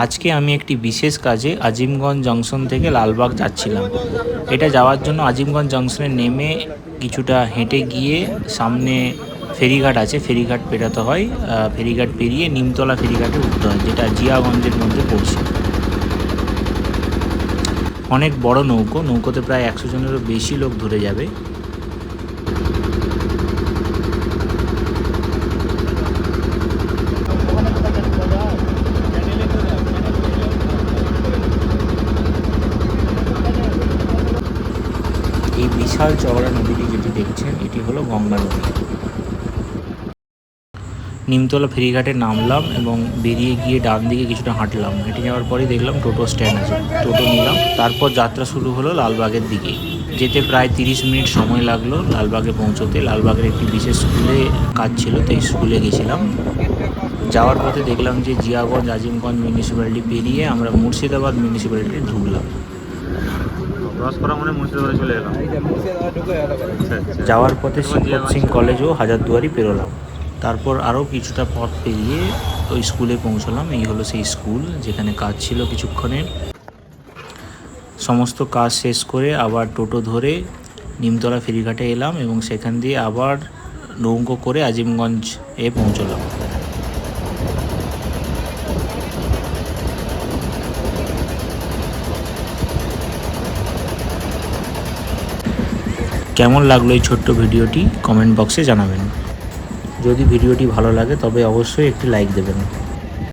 আজকে আমি একটি বিশেষ কাজে আজিমগঞ্জ জংশন থেকে লালবাগ যাচ্ছিলাম। এটা যাওয়ার জন্য আজিমগঞ্জ জংশনে নেমে কিছুটা হেঁটে গিয়ে সামনে ফেরিঘাট আছে, ফেরিঘাট পেরাতে হয়। ফেরিঘাট পেরিয়ে নিমতলা ফেরিঘাটে উঠতে হয়, যেটা জিয়াগঞ্জের মধ্যে পড়ছে। অনেক বড় নৌকো, নৌকোতে প্রায় 100 জনেরও বেশি লোক ধরে যাবে। এই বিশাল চওড়া নদীটি যেটি দেখছেন, এটি হলো গঙ্গা নদী। নিমতলা ফেরিঘাটে নামলাম এবং বেরিয়ে গিয়ে ডান দিকে কিছুটা হাঁটলাম। হেঁটে যাওয়ার পরেই দেখলাম টোটো স্ট্যান্ড আছে, টোটো নিলাম। তারপর যাত্রা শুরু হলো লালবাগের দিকে। যেতে প্রায় 30 মিনিট সময় লাগলো লালবাগে পৌঁছতে। লালবাগের একটি বিশেষ স্কুলে কাজ ছিল, তো এই স্কুলে গেছিলাম। যাওয়ার পথে দেখলাম যে জিয়াগঞ্জ আজিমগঞ্জ মিউনিসিপ্যালিটি পেরিয়ে আমরা মুর্শিদাবাদ মিউনিসিপ্যালিটি ঢুকলাম। যাওয়ার পথে শিবপত সিং কলেজ ও হাজারদুয়ারি পেরোলাম। তারপর আরও কিছুটা পথ পেরিয়ে ওই স্কুলে পৌঁছলাম। এই হলো সেই স্কুল যেখানে কাজ ছিল কিছুক্ষণের। সমস্ত কাজ শেষ করে আবার টোটো ধরে নিমতলা ফেরিঘাটে এলাম এবং সেখান দিয়ে আবার নৌকো করে আজিমগঞ্জ পৌঁছলাম। কেমন লাগলো এই ছোট্ট ভিডিওটি কমেন্ট বক্সে জানাবেন। যদি ভিডিওটি ভালো লাগে তবে অবশ্যই একটি লাইক দেবেন।